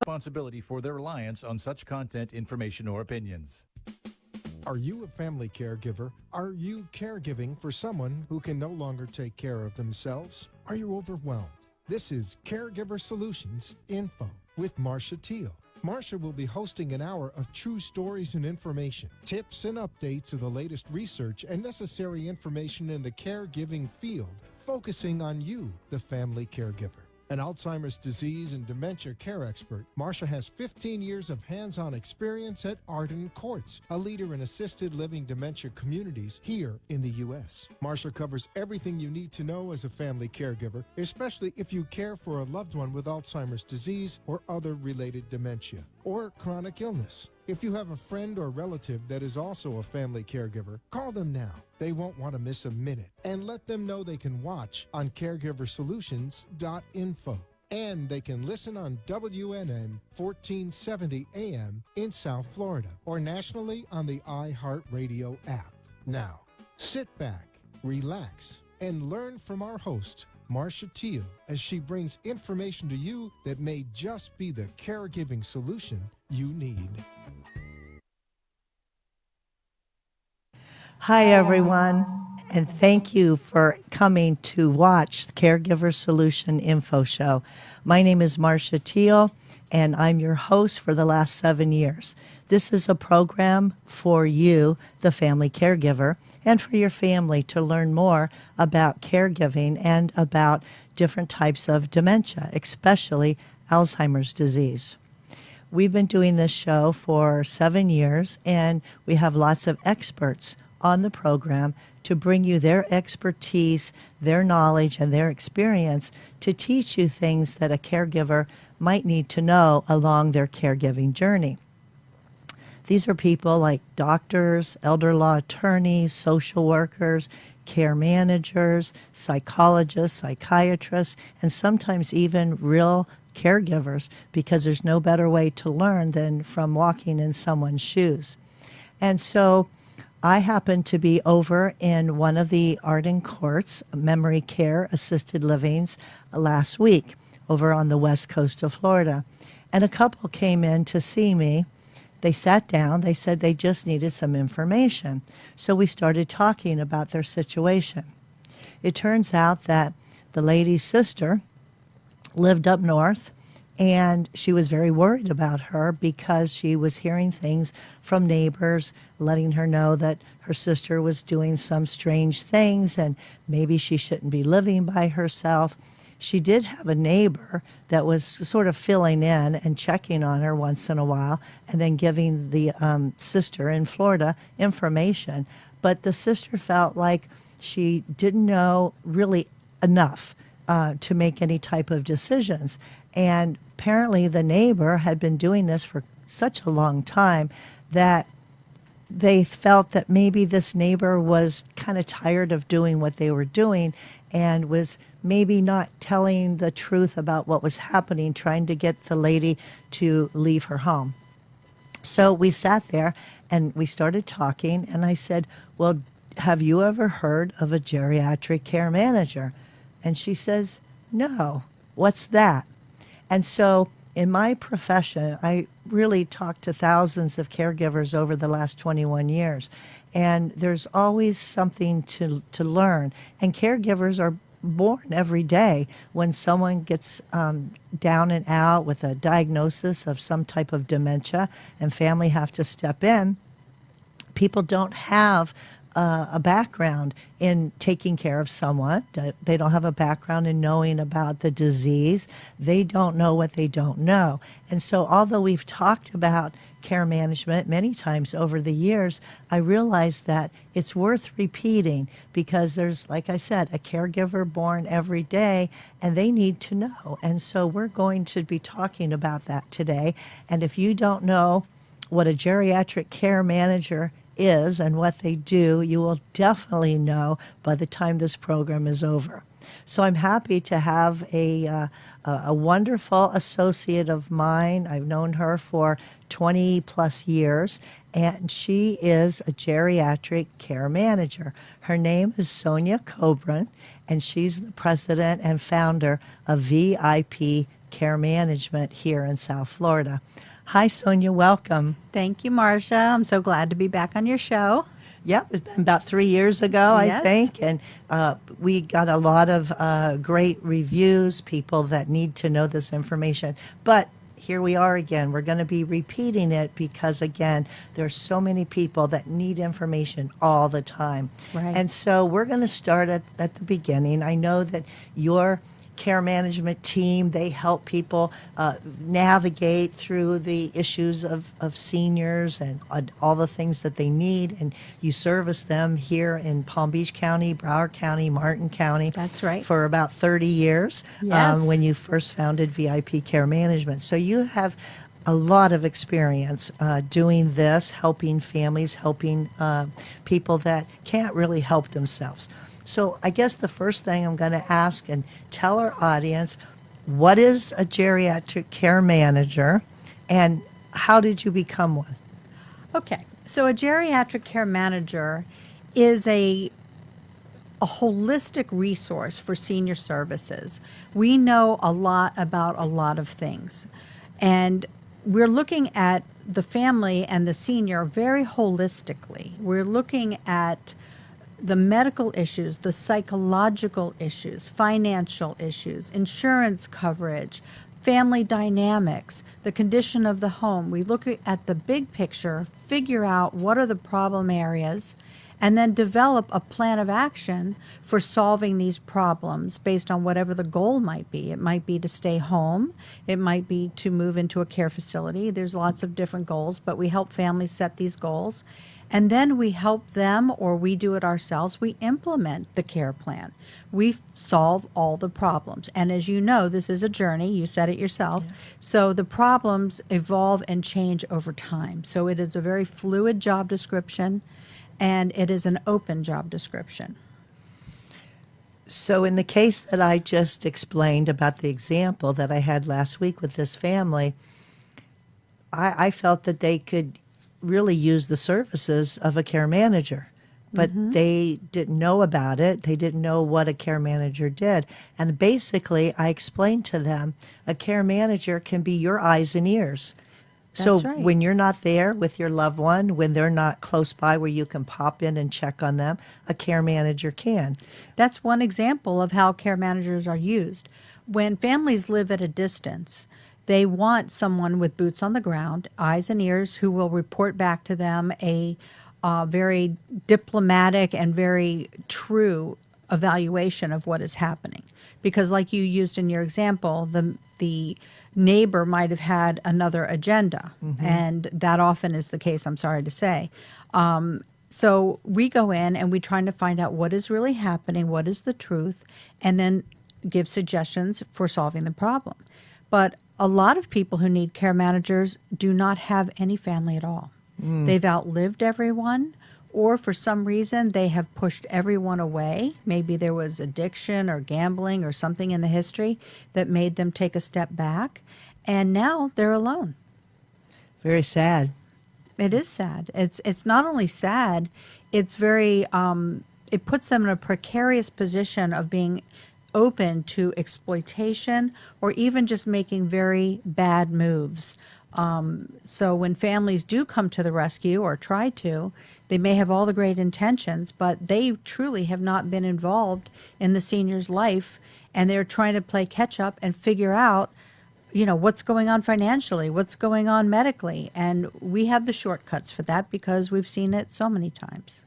responsibility for their reliance on such content, information, or opinions. Are you a family caregiver? Are you caregiving for someone who can no longer take care of themselves? Are you overwhelmed? This is Caregiver Solutions Info with Marcia Teele. Marcia will be hosting an hour of true stories and information, tips and updates of the latest research and necessary information in the caregiving field, focusing on you, the family caregiver. An Alzheimer's disease and dementia care expert, Marcia has 15 years of hands-on experience at Arden Courts, a leader in assisted living dementia communities here in the U.S. Marcia covers everything you need to know as a family caregiver, especially if you care for a loved one with Alzheimer's disease or other related dementia or chronic illness. If you have a friend or relative that is also a family caregiver, call them now. They won't want to miss a minute. And let them know they can watch on caregiversolutions.info. And they can listen on WNN 1470 AM in South Florida or nationally on the iHeartRadio app. Now, sit back, relax, and learn from our host, Marcia Teele, as she brings information to you that may just be the caregiving solution you need. Hi, everyone, and thank you for coming to watch the Caregiver Solution Info Show. My name is Marcia Teele, and I'm your host for the last 7 years. This is a program for you, the family caregiver, and for your family to learn more about caregiving and about different types of dementia, especially Alzheimer's disease. We've been doing this show for 7 years, and we have lots of experts on the program to bring you their expertise, their knowledge, and their experience to teach you things that a caregiver might need to know along their caregiving journey. These are people like doctors, elder law attorneys, social workers, care managers, psychologists, psychiatrists, and sometimes even real caregivers, because there's no better way to learn than from walking in someone's shoes. And so I happened to be over in one of the Arden Courts memory care assisted livings last week over on the west coast of Florida. And a couple came in to see me. They sat down. They said they just needed some information. So we started talking about their situation. It turns out that the lady's sister lived up north, and she was very worried about her because she was hearing things from neighbors letting her know that her sister was doing some strange things and maybe she shouldn't be living by herself. She did have a neighbor that was sort of filling in and checking on her once in a while and then giving the sister in Florida information. But the sister felt like she didn't know really enough to make any type of decisions. And apparently the neighbor had been doing this for such a long time that they felt that maybe this neighbor was kind of tired of doing what they were doing and was maybe not telling the truth about what was happening, trying to get the lady to leave her home. So we sat there and we started talking, and I said, well, have you ever heard of a geriatric care manager? And she says, no, what's that? And so in my profession, I really talked to thousands of caregivers over the last 21 years. And there's always something to learn. And caregivers are born every day when someone gets down and out with a diagnosis of some type of dementia and family have to step in. People don't have a background in taking care of someone. They don't have a background in knowing about the disease. They don't know what they don't know. And so although we've talked about care management many times over the years, I realized that it's worth repeating because there's, like I said, a caregiver born every day and they need to know. And so we're going to be talking about that today. And if you don't know what a geriatric care manager is and what they do, you will definitely know by the time this program is over. So I'm happy to have a wonderful associate of mine. I've known her for 20 plus years, and she is a geriatric care manager. Her name is Sonia Cobran, and she's the president and founder of VIP care management here in South Florida. Hi, Sonia. Welcome. Thank you, Marcia. I'm so glad to be back on your show. Yep, it's been about 3 years ago, I Yes. think, and we got a lot of great reviews, people that need to know this information. But here we are again. We're going to be repeating it because, again, there's so many people that need information all the time. Right. And so we're going to start at the beginning. I know that your care management team, they help people navigate through the issues of seniors and all the things that they need, and you service them here in Palm Beach County, Broward County, Martin County. That's right. For about 30 years. Yes. When you first founded VIP Care Management. So you have a lot of experience doing this, helping families, helping people that can't really help themselves. So I guess the first thing I'm going to ask and tell our audience, what is a geriatric care manager and how did you become one? Okay, so a geriatric care manager is a holistic resource for senior services. We know a lot about a lot of things, and we're looking at the family and the senior very holistically. We're looking at the medical issues, the psychological issues, financial issues, insurance coverage, family dynamics, the condition of the home. We look at the big picture, figure out what are the problem areas, and then develop a plan of action for solving these problems based on whatever the goal might be. It might be to stay home. It might be to move into a care facility. There's lots of different goals, but we help families set these goals. And then we help them, or we do it ourselves. We implement the care plan. We solve all the problems. And as you know, this is a journey. You said it yourself. Yeah. So the problems evolve and change over time. So it is a very fluid job description, and it is an open job description. So in the case that I just explained about the example that I had last week with this family, I felt that they could really use the services of a care manager, but they didn't know about it. They didn't know what a care manager did. And basically, I explained to them, a care manager can be your eyes and ears. So right. When you're not there with your loved one, when they're not close by where you can pop in and check on them, a care manager can. That's one example of how care managers are used. When families live at a distance, they want someone with boots on the ground, eyes and ears, who will report back to them a very diplomatic and very true evaluation of what is happening. Because like you used in your example, the neighbor might have had another agenda, and that often is the case, I'm sorry to say. So we go in and we try to find out what is really happening, what is the truth, and then give suggestions for solving the problem. But a lot of people who need care managers do not have any family at all. They've outlived everyone, or for some reason they have pushed everyone away. Maybe there was addiction or gambling or something in the history that made them take a step back, and now they're alone. Very sad. It is sad. It's not only sad, it's very, it puts them in a precarious position of being open to exploitation or even just making very bad moves. So when families do come to the rescue or try to, they may have all the great intentions, but they truly have not been involved in the senior's life, and they're trying to play catch up and figure out, what's going on financially, what's going on medically. And we have the shortcuts for that because we've seen it so many times.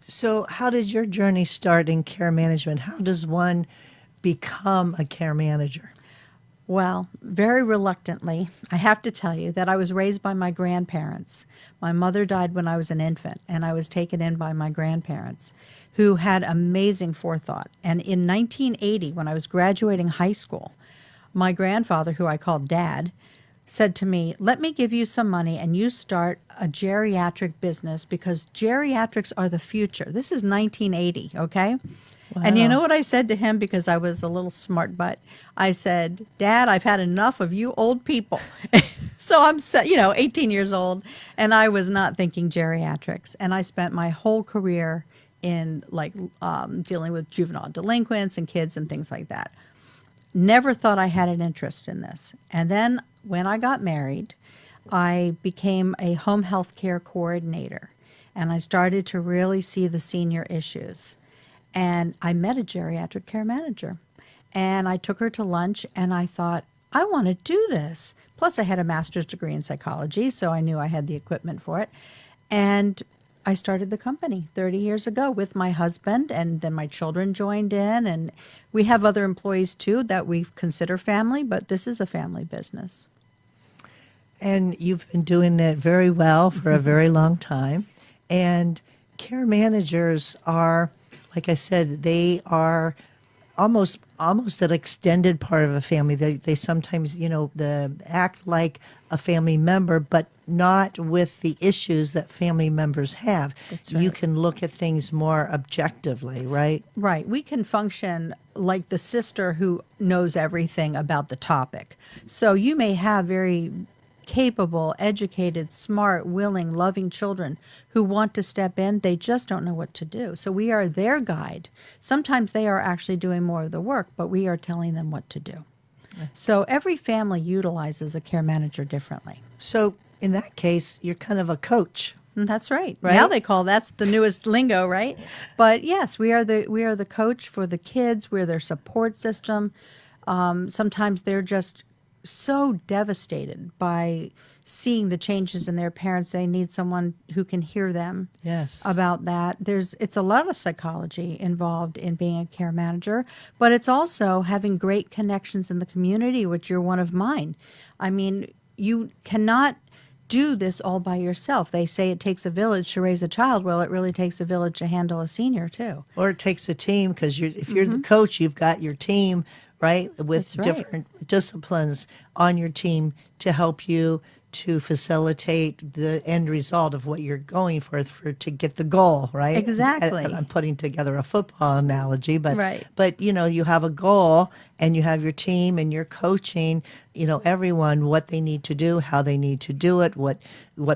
So how did your journey start in care management? How does one become a care manager? Well, very reluctantly, I have to tell you that I was raised by my grandparents. My mother died when I was an infant, and I was taken in by my grandparents, who had amazing forethought. And in 1980, when I was graduating high school, my grandfather, who I called Dad, said to me, "Let me give you some money and you start a geriatric business because geriatrics are the future." This is 1980, okay? Wow. And you know what I said to him, because I was a little smart butt? I said, "Dad, I've had enough of you old people." So I'm, 18 years old, and I was not thinking geriatrics. And I spent my whole career in dealing with juvenile delinquents and kids and things like that. never thought I had an interest in this. And then when I got married, I became a home health care coordinator, and I started to really see the senior issues. And I met a geriatric care manager, and I took her to lunch, and I thought, I want to do this. Plus, I had a master's degree in psychology, so I knew I had the equipment for it. And I started the company 30 years ago with my husband, and then my children joined in. And we have other employees, too, that we consider family, but this is a family business. And you've been doing it very well for a very long time. And care managers are, like I said, they are almost an extended part of a family. They sometimes, act like a family member, but not with the issues that family members have. That's right. You can look at things more objectively, right? Right. We can function like the sister who knows everything about the topic. So you may have very capable, educated, smart, willing, loving children who want to step in. They just don't know what to do. So we are their guide. Sometimes they are actually doing more of the work, but we are telling them what to do. So every family utilizes a care manager differently. So in that case, you're kind of a coach. That's right. Right? Now that's the newest lingo, right? But yes, we are the coach for the kids. We're their support system. Sometimes they're just so devastated by seeing the changes in their parents. They need someone who can hear them about that. It's a lot of psychology involved in being a care manager, but it's also having great connections in the community, which you're one of mine. I mean, you cannot do this all by yourself. They say it takes a village to raise a child. Well, it really takes a village to handle a senior too. Or it takes a team, because if you're the coach, you've got your team, right, with different disciplines on your team to help you to facilitate the end result of what you're going for to get the goal, right? Exactly. I'm putting together a football analogy, but Right. but you have a goal and you have your team and you're coaching, everyone what they need to do, how they need to do it, what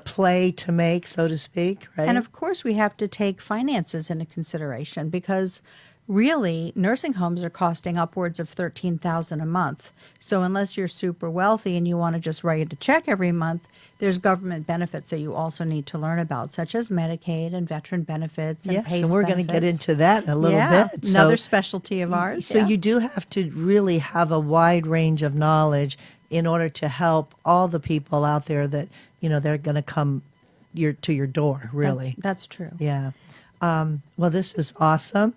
play to make, so to speak, right? And of course, we have to take finances into consideration, because really, nursing homes are costing upwards of $13,000 a month. So unless you're super wealthy and you want to just write a check every month, there's government benefits that you also need to learn about, such as Medicaid and veteran benefits and yes, PACE and we're going to get into that in a little bit. Another specialty of ours. So you do have to really have a wide range of knowledge in order to help all the people out there that, they're going to come to your door, really. That's true. Yeah. Well, this is awesome.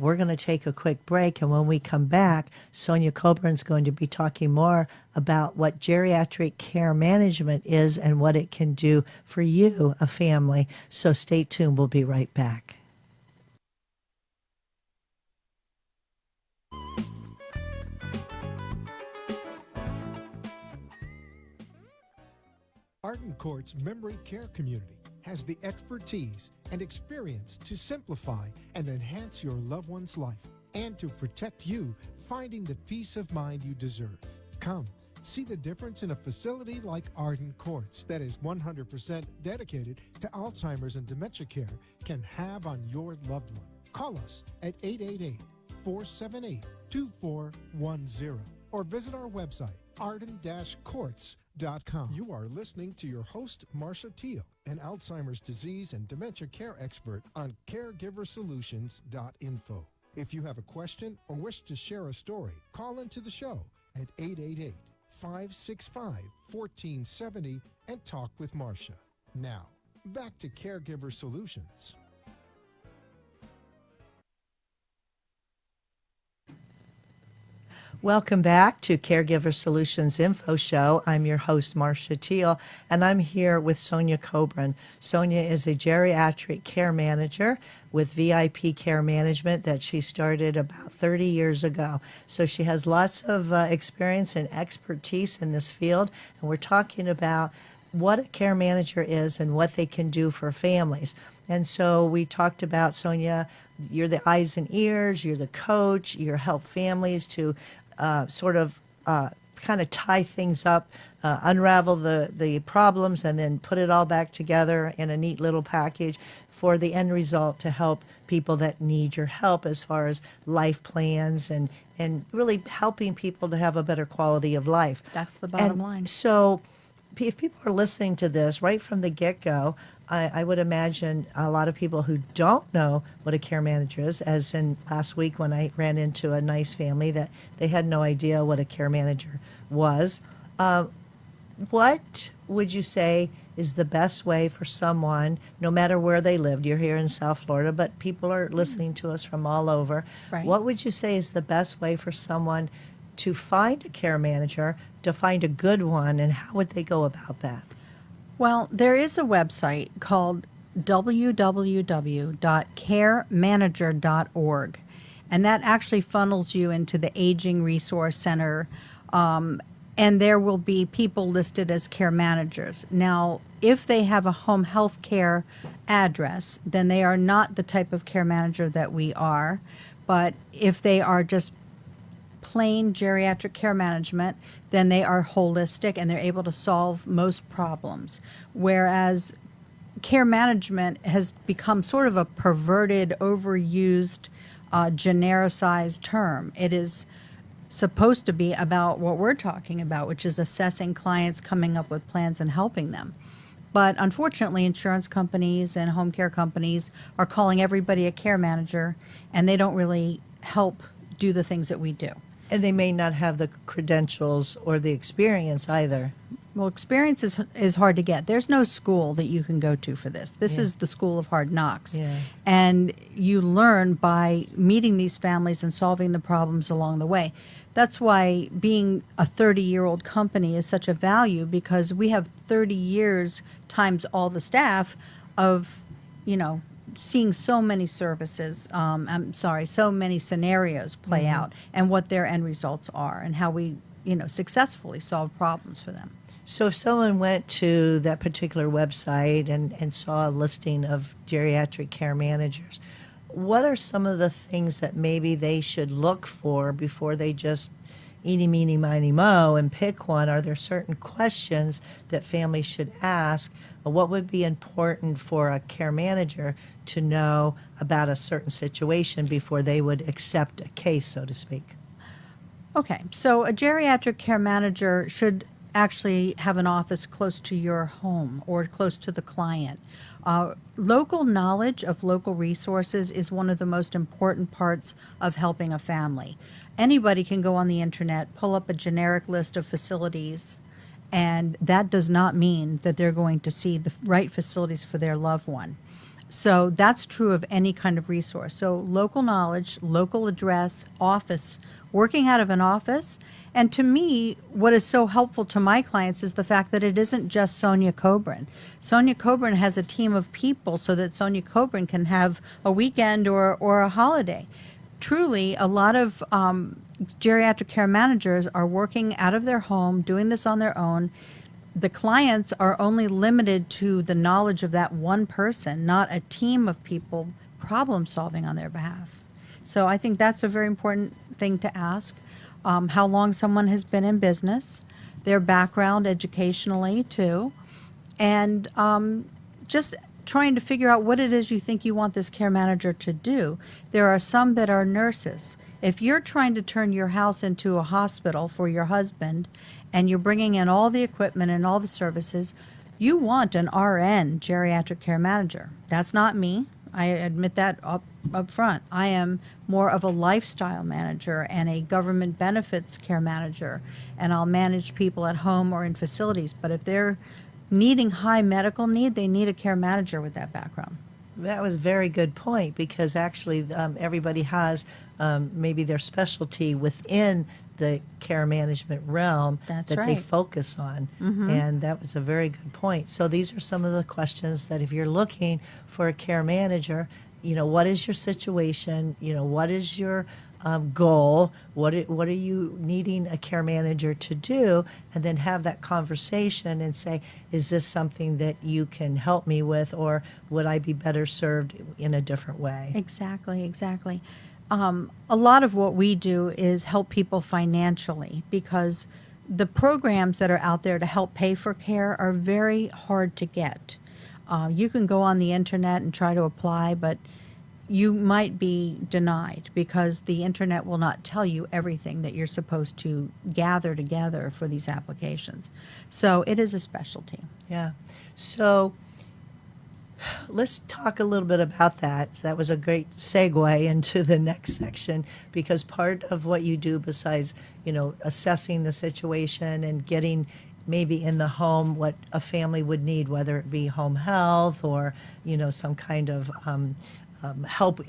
We're going to take a quick break, and when we come back, Sonia Coburn's going to be talking more about what geriatric care management is and what it can do for you, a family. So stay tuned. We'll be right back. Arden Court's Memory Care Community has the expertise and experience to simplify and enhance your loved one's life and to protect you, finding the peace of mind you deserve. Come, see the difference in a facility like Arden Courts that is 100% dedicated to Alzheimer's and dementia care can have on your loved one. Call us at 888-478-2410 or visit our website, arden-courts.com. You are listening to your host, Marcia Teele, an Alzheimer's disease and dementia care expert on caregiversolutions.info. If you have a question or wish to share a story, call into the show at 888-565-1470 and talk with Marcia. Now, back to Caregiver Solutions. Welcome back to Caregiver Solutions Info Show. I'm your host, Marcia Teele, and I'm here with Sonia Coburn. Sonia is a geriatric care manager with VIP Care Management that she started about 30 years ago. So she has lots of experience and expertise in this field, and we're talking about what a care manager is and what they can do for families. And so we talked about, Sonia, you're the eyes and ears, you're the coach, you help families to kind of tie things up, unravel the problems, and then put it all back together in a neat little package for the end result to help people that need your help as far as life plans and really helping people to have a better quality of life. That's the bottom And line. So if people are listening to this right from the get-go, I would imagine a lot of people who don't know what a care manager is, as in last week when I ran into a nice family that they had no idea what a care manager was. What would you say is the best way for someone, no matter where they lived? You're here in South Florida, but people are listening to us from all over. Right. What would you say is the best way for someone to find a care manager, to find a good one, and how would they go about that? Well, there is a website called www.caremanager.org, and that actually funnels you into the Aging Resource Center, and there will be people listed as care managers. Now, if they have a home health care address, then they are not the type of care manager that we are, but if they are just plain geriatric care management, then they are holistic and they're able to solve most problems. Whereas care management has become sort of a perverted, overused, genericized term. It is supposed to be about what we're talking about, which is assessing clients, coming up with plans, and helping them. But unfortunately, insurance companies and home care companies are calling everybody a care manager, and they don't really help do the things that we do. And they may not have the credentials or the experience either. Well, experience is hard to get. There's no school that you can go to for this. This is the school of hard knocks. Yeah. And you learn by meeting these families and solving the problems along the way. That's why being a 30-year-old company is such a value, because we have 30 years times all the staff of, seeing so many services, so many scenarios play out, and what their end results are, and how we, successfully solve problems for them. So if someone went to that particular website and saw a listing of geriatric care managers, what are some of the things that maybe they should look for before they just eeny, meeny, miny, mo and pick one? Are there certain questions that families should ask? What would be important for a care manager to know about a certain situation before they would accept a case, so to speak? Okay, so a geriatric care manager should actually have an office close to your home or close to the client. Local knowledge of local resources is one of the most important parts of helping a family. Anybody can go on the internet, pull up a generic list of facilities, and that does not mean that they're going to see the right facilities for their loved one. So that's true of any kind of resource. So local knowledge, local address, office, working out of an office. And to me, what is so helpful to my clients is the fact that it isn't just Sonia Coburn. Sonia Coburn has a team of people so that Sonia Coburn can have a weekend or a holiday. Truly, a lot of geriatric care managers are working out of their home, doing this on their own. The clients are only limited to the knowledge of that one person, not a team of people problem solving on their behalf. So I think that's a very important thing to ask. How long someone has been in business, their background educationally too, and just trying to figure out what it is you think you want this care manager to do. There are some that are nurses. If you're trying to turn your house into a hospital for your husband and you're bringing in all the equipment and all the services, you want an RN, geriatric care manager. That's not me. I admit that up front. I am more of a lifestyle manager and a government benefits care manager, and I'll manage people at home or in facilities. But if they're needing high medical need, they need a care manager with that background. That was a very good point, because actually everybody has maybe their specialty within the care management realm that they right. focus on. And that was a very good point. So these are some of the questions that if you're looking for a care manager, what is your situation? What is your goal? What are you needing a care manager to do? And then have that conversation and say, is this something that you can help me with, or would I be better served in a different way? Exactly. A lot of what we do is help people financially, because the programs that are out there to help pay for care are very hard to get. You can go on the internet and try to apply, but you might be denied because the internet will not tell you everything that you're supposed to gather together for these applications. So it is a specialty. Yeah. So let's talk a little bit about that. That was a great segue into the next section, because part of what you do, besides, assessing the situation and getting maybe in the home what a family would need, whether it be home health or, some kind of help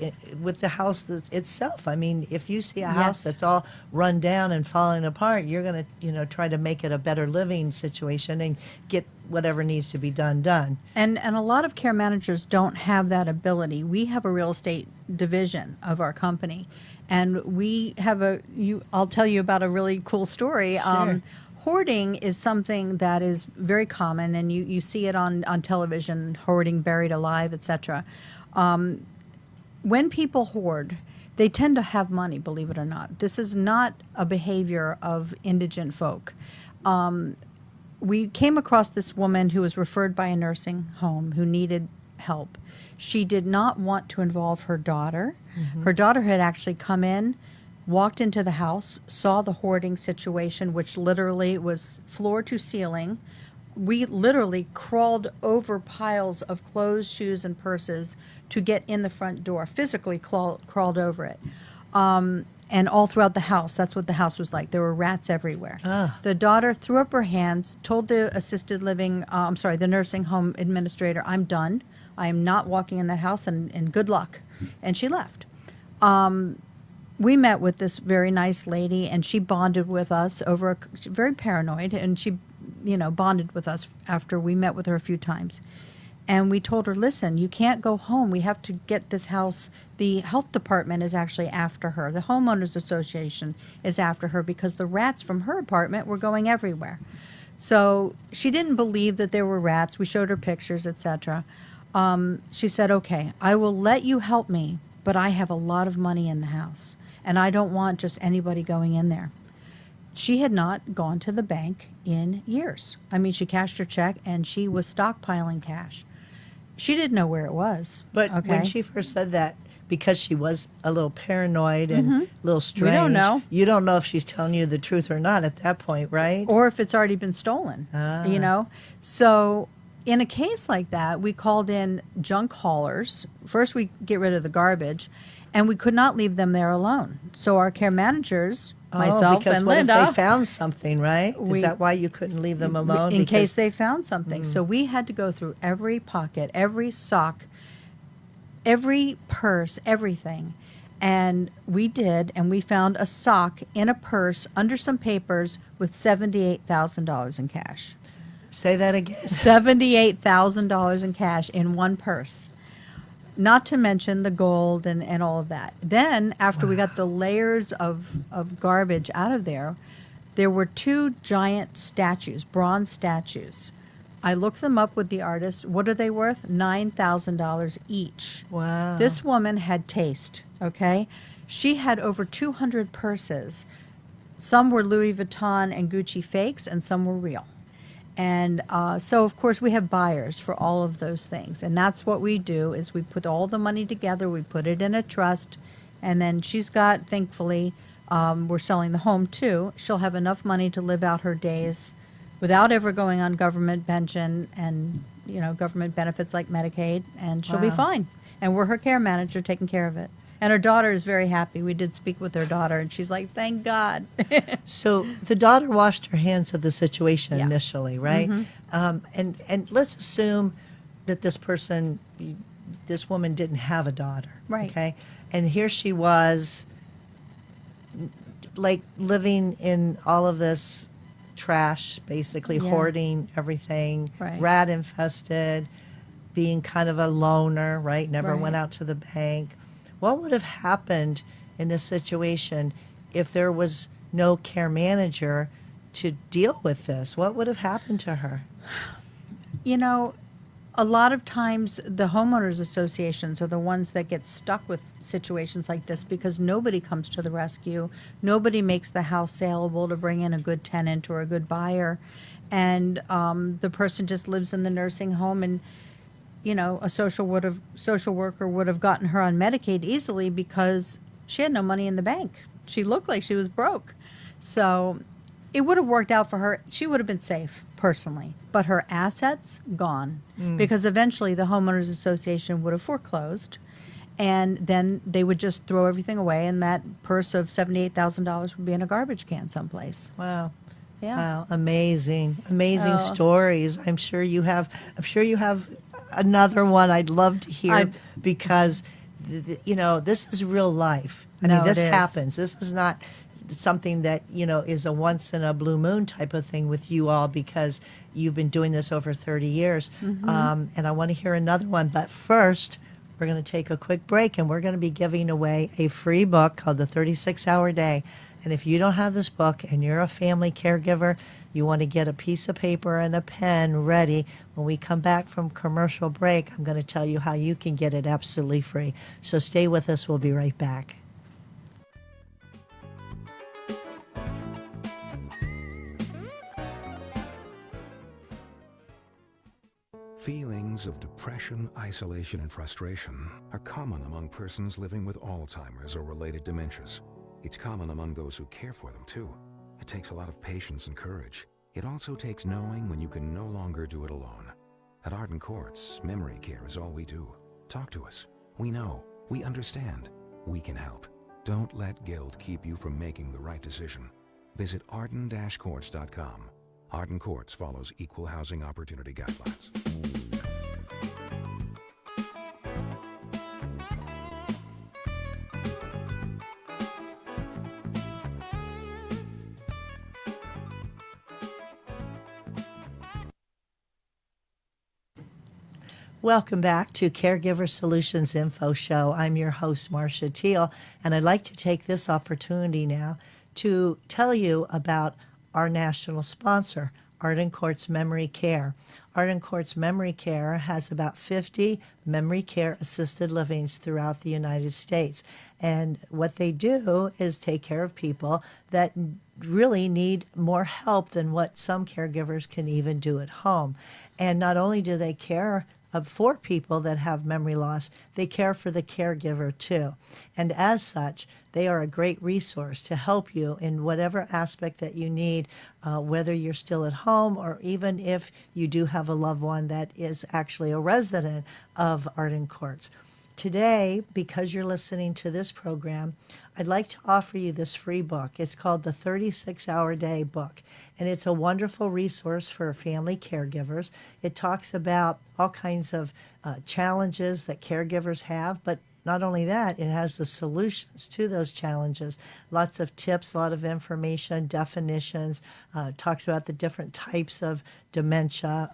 with the house itself. I mean, if you see a house that's all run down and falling apart, you're going to, try to make it a better living situation and get whatever needs to be done. And a lot of care managers don't have that ability. We have a real estate division of our company, and we have I'll tell you about a really cool story. Sure. Hoarding is something that is very common, and you see it on television, hoarding, buried alive, etc. When people hoard, they tend to have money, believe it or not. This is not a behavior of indigent folk. We came across this woman who was referred by a nursing home who needed help. She did not want to involve her daughter. Mm-hmm. Her daughter had actually come in, walked into the house, saw the hoarding situation, which literally was floor to ceiling. We literally crawled over piles of clothes, shoes, and purses to get in the front door, physically crawled over it. And all throughout the house, that's what the house was like. There were rats everywhere. The daughter threw up her hands, told the the nursing home administrator, "I'm done. I am not walking in that house, and good luck." And she left. We met with this very nice lady, and she bonded with us over, very paranoid, and she bonded with us after we met with her a few times. And we told her, listen, you can't go home. We have to get this house. The health department is actually after her. The homeowners association is after her because the rats from her apartment were going everywhere. So she didn't believe that there were rats. We showed her pictures, etc. She said, okay, I will let you help me, but I have a lot of money in the house, and I don't want just anybody going in there. She had not gone to the bank in years. I mean, she cashed her check, and she was stockpiling cash. She didn't know where it was. But when she first said that, because she was a little paranoid and a little strange, we don't know. You don't know if she's telling you the truth or not at that point, right? Or if it's already been stolen, So in a case like that, we called in junk haulers. First, we get rid of the garbage, and we could not leave them there alone. So our care managers, myself because and what Linda, if they found something, right? Is that why you couldn't leave them alone? In case they found something. So we had to go through every pocket, every sock, every purse, everything. And we did, and we found a sock in a purse under some papers with $78,000 in cash. Say that again. $78,000 in cash in one purse. Not to mention the gold and all of that. Then, after we got the layers of garbage out of there were two giant statues, bronze statues. I looked them up with the artist. What are they worth? $9,000 each. Wow. This woman had taste, okay? She had over 200 purses. Some were Louis Vuitton and Gucci fakes, and some were real. And so, of course, we have buyers for all of those things. And that's what we do, is we put all the money together, we put it in a trust, and then she's got, thankfully, we're selling the home too. She'll have enough money to live out her days without ever going on government pension and, government benefits like Medicaid, and she'll be fine. And we're her care manager taking care of it. And her daughter is very happy. We did speak with her daughter, and she's like, thank God. So the daughter washed her hands of the situation initially, right? Mm-hmm. And let's assume that this woman didn't have a daughter. Right. Okay? And here she was, like, living in all of this trash, basically hoarding everything, rat infested, being kind of a loner, right? Never went out to the bank. What would have happened in this situation if there was no care manager to deal with this? What would have happened to her? a lot of times the homeowners associations are the ones that get stuck with situations like this because nobody comes to the rescue. Nobody makes the house saleable to bring in a good tenant or a good buyer. And the person just lives in the nursing home, and a social worker would have gotten her on Medicaid easily because she had no money in the bank. She looked like she was broke. So it would have worked out for her. She would have been safe personally, but her assets gone because eventually the homeowners association would have foreclosed, and then they would just throw everything away, and that purse of $78,000 would be in a garbage can someplace. Wow. Yeah. Wow, amazing Oh. stories. I'm sure you have another one I'd love to hear because this is real life. I No, mean, this it is. happens. This is not something that, is a once in a blue moon type of thing with you all because you've been doing this over 30 years. And I want to hear another one, but first we're going to take a quick break and we're going to be giving away a free book called The 36-Hour Day. And if you don't have this book and you're a family caregiver, you want to get a piece of paper and a pen ready. When we come back from commercial break, I'm going to tell you how you can get it absolutely free. So stay with us. We'll be right back. Feelings of depression, isolation, and frustration are common among persons living with Alzheimer's or related dementias. It's common among those who care for them, too. It takes a lot of patience and courage. It also takes knowing when you can no longer do it alone. At Arden Courts, memory care is all we do. Talk to us. We know. We understand. We can help. Don't let guilt keep you from making the right decision. Visit arden-courts.com. Arden Courts follows equal housing opportunity guidelines. Welcome back to Caregiver Solutions Info Show. I'm your host, Marcia Teele, and I'd like to take this opportunity now to tell you about our national sponsor, Arden Courts Memory Care. Arden Courts Memory Care has about 50 memory care assisted livings throughout the United States. And what they do is take care of people that really need more help than what some caregivers can even do at home. And not only do they care for people that have memory loss, they care for the caregiver too. And as such, they are a great resource to help you in whatever aspect that you need, whether you're still at home or even if you do have a loved one that is actually a resident of Arden Courts. Today, because you're listening to this program, I'd like to offer you this free book. It's called the 36-Hour Day book, and it's a wonderful resource for family caregivers. It talks about all kinds of challenges that caregivers have, but not only that, it has the solutions to those challenges. Lots of tips, a lot of information, definitions, talks about the different types of dementia,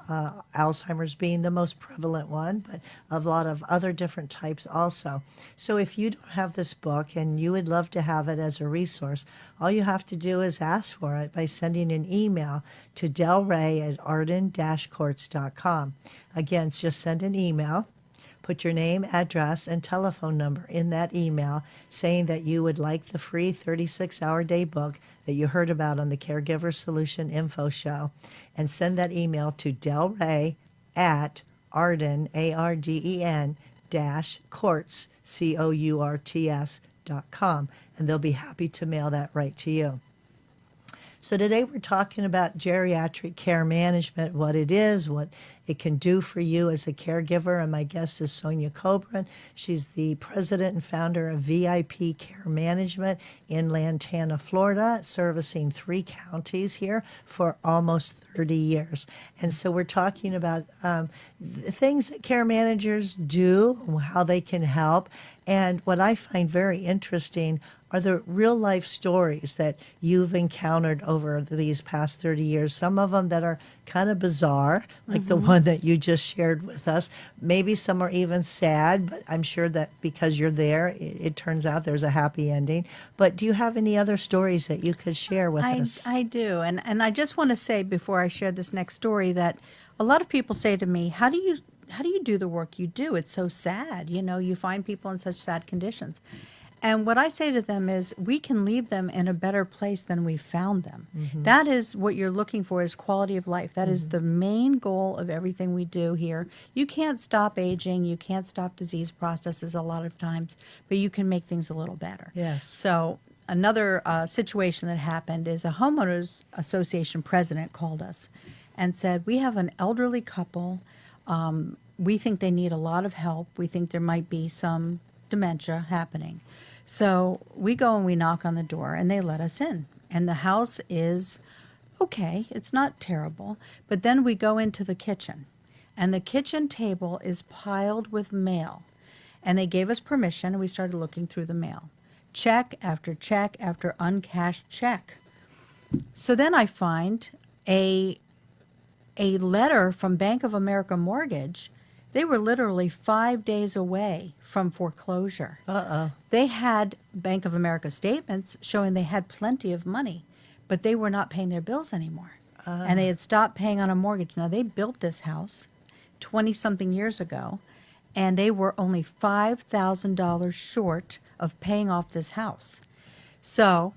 Alzheimer's being the most prevalent one, but a lot of other different types also. So if you don't have this book and you would love to have it as a resource, all you have to do is ask for it by sending an email to delray@arden-courts.com. Again, just send an email. Put your name, address, and telephone number in that email saying that you would like the free 36-Hour Day book that you heard about on the Caregiver Solution Info Show, and send that email to delray@arden, ARDEN, -courts, COURTS.com, and they'll be happy to mail that right to you. So today we're talking about geriatric care management, what it is, what it can do for you as a caregiver. And my guest is Sonia Cobran. She's the president and founder of VIP Care Management in Lantana, Florida, servicing 3 counties here for almost 30 years. And so we're talking about things that care managers do, how they can help. And what I find very interesting are the real life stories that you've encountered over these past 30 years. Some of them that are kind of bizarre, like the one that you just shared with us. Maybe some are even sad, but I'm sure that because you're there, it turns out there's a happy ending. But do you have any other stories that you could share with us? I do. And I just want to say before I share this next story that a lot of people say to me, how do you you do the work you do? It's so sad. You find people in such sad conditions. And what I say to them is, we can leave them in a better place than we found them. That is what you're looking for, is quality of life. That is the main goal of everything we do here. You can't stop aging. You can't stop disease processes a lot of times, but you can make things a little better. Yes. So another situation that happened is a homeowners association president called us and said, we have an elderly couple. We think they need a lot of help. We think there might be some dementia happening. So we go and we knock on the door, and they let us in. And the house is okay. It's not terrible. But then we go into the kitchen, and the kitchen table is piled with mail. And they gave us permission, and we started looking through the mail. Check after uncashed check. So then I find a letter from Bank of America Mortgage. They were literally 5 days away from foreclosure. They had Bank of America statements showing they had plenty of money, but they were not paying their bills anymore. And they had stopped paying on a mortgage. Now, they built this house 20-something years ago, and they were only $5,000 short of paying off this house. So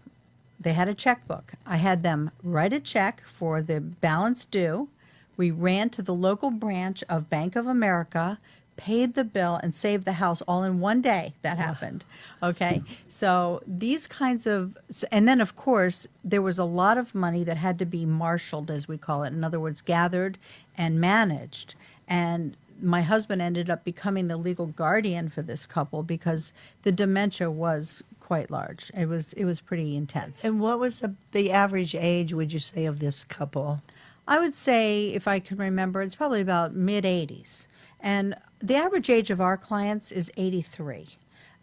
they had a checkbook. I had them write a check for the balance due. We ran to the local branch of Bank of America, paid the bill, and saved the house all in one day. That happened. Okay. So these kinds of, and then of course, there was a lot of money that had to be marshaled, as we call it. In other words, gathered and managed. And my husband ended up becoming the legal guardian for this couple because the dementia was quite large. It was pretty intense. And what was the average age, would you say, of this couple? I would say, if I can remember, it's probably about mid-80s. And the average age of our clients is 83.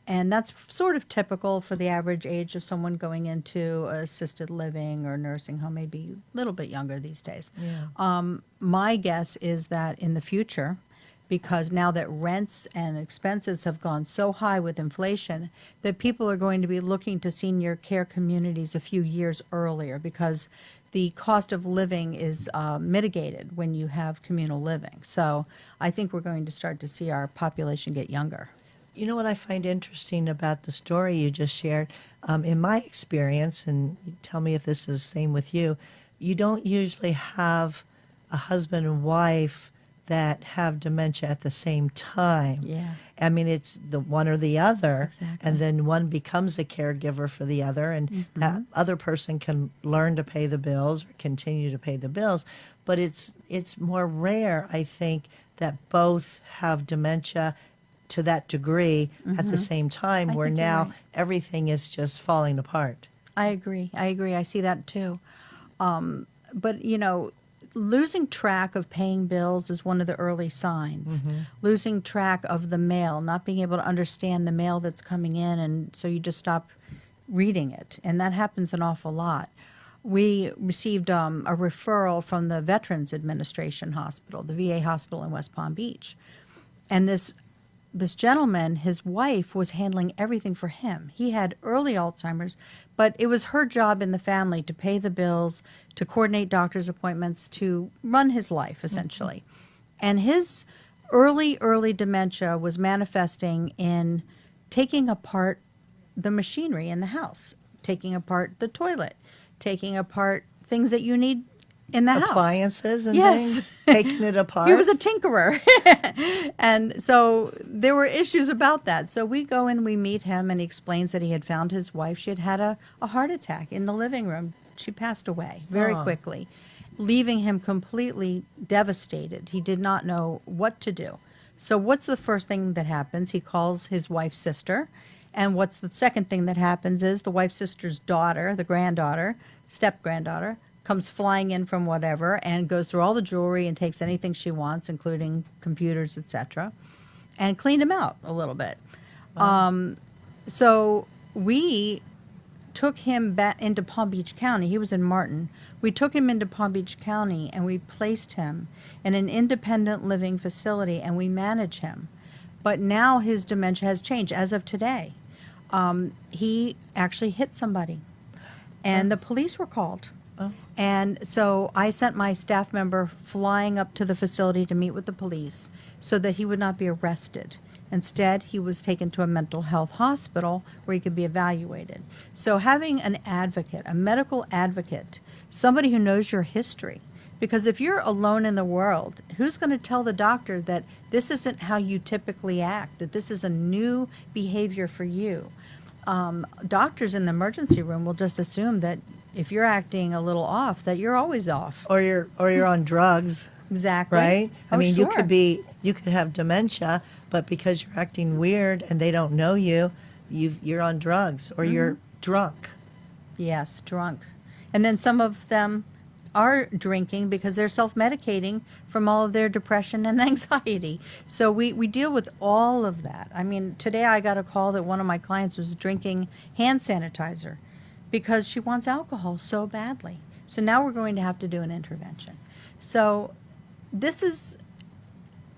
And that's sort of typical for the average age of someone going into assisted living or nursing home, maybe a little bit younger these days. Yeah. My guess is that in the future, because now that rents and expenses have gone so high with inflation, that people are going to be looking to senior care communities a few years earlier, because the cost of living is mitigated when you have communal living. So I think we're going to start to see our population get younger. You know what I find interesting about the story you just shared? In my experience, and tell me if this is the same with you, you don't usually have a husband and wife that have dementia at the same time. Yeah. I mean, it's the one or the other, Exactly. and then one becomes a caregiver for the other, and that other person can learn to pay the bills or continue to pay the bills. But it's more rare, I think, that both have dementia to that degree at the same time, where think you're now right. everything is just falling apart. I agree. I see that too. But, losing track of paying bills is one of the early signs. Losing track of the mail, not being able to understand the mail that's coming in, and so you just stop reading it. And that happens an awful lot. We received a referral from the Veterans Administration Hospital, the VA hospital in West Palm Beach. And this gentleman, his wife was handling everything for him. He had early Alzheimer's, but it was her job in the family to pay the bills, to coordinate doctor's appointments, to run his life, essentially. And his early dementia was manifesting in taking apart the machinery in the house, taking apart the toilet, taking apart things that you need in the house. Appliances and Yes. things, taking it apart. He was a tinkerer. And so there were issues about that. So we go and we meet him, and he explains that he had found his wife. She had had a heart attack in the living room. She passed away very quickly, leaving him completely devastated. He did not know what to do. So what's the first thing that happens? He calls his wife's sister. And what's the second thing that happens is the wife's sister's daughter, the granddaughter, step-granddaughter, comes flying in from whatever and goes through all the jewelry and takes anything she wants, including computers, etc., and cleaned him out a little bit. Wow. So we took him back into Palm Beach County. He was in Martin. We took him into Palm Beach County, and we placed him in an independent living facility, and we manage him. But now his dementia has changed. As of today, he actually hit somebody, and the police were called. And so I sent my staff member flying up to the facility to meet with the police so that he would not be arrested. Instead, he was taken to a mental health hospital where he could be evaluated. So having an advocate, a medical advocate, somebody who knows your history, because if you're alone in the world, who's going to tell the doctor that this isn't how you typically act, that this is a new behavior for you? Doctors in the emergency room will just assume that if you're acting a little off, that you're always off. Or you're on drugs. Exactly. Right? I Oh, mean, sure. you could have dementia, but because you're acting weird and they don't know you, you're on drugs or you're drunk. Yes, drunk. And then some of them are drinking because they're self-medicating from all of their depression and anxiety. So we deal with all of that. I mean, today I got a call that one of my clients was drinking hand sanitizer because she wants alcohol so badly. So now we're going to have to do an intervention. So this is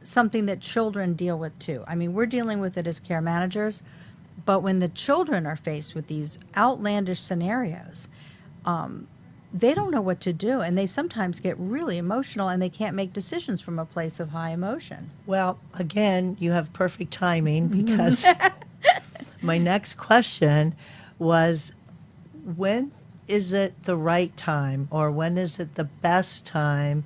something that children deal with too. I mean, we're dealing with it as care managers, but when the children are faced with these outlandish scenarios, they don't know what to do, and they sometimes get really emotional, and they can't make decisions from a place of high emotion. Well, again, you have perfect timing because my next question was, when is it the right time or when is it the best time,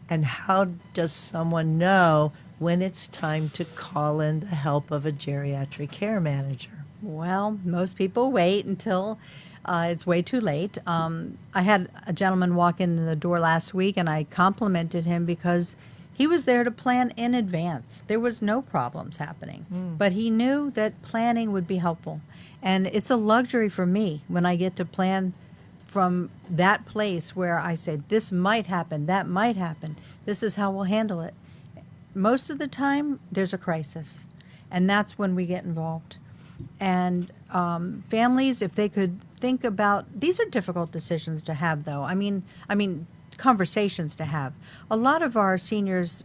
and how does someone know when it's time to call in the help of a geriatric care manager? Well, most people wait until it's way too late. I had a gentleman walk in the door last week, and I complimented him because he was there to plan in advance. There was no problems happening, but he knew that planning would be helpful. And it's a luxury for me when I get to plan from that place where I say, this might happen, that might happen, this is how we'll handle it. Most of the time, there's a crisis, and that's when we get involved. And families, if they could think about, these are difficult decisions to have, though. I mean, conversations to have. A lot of our seniors,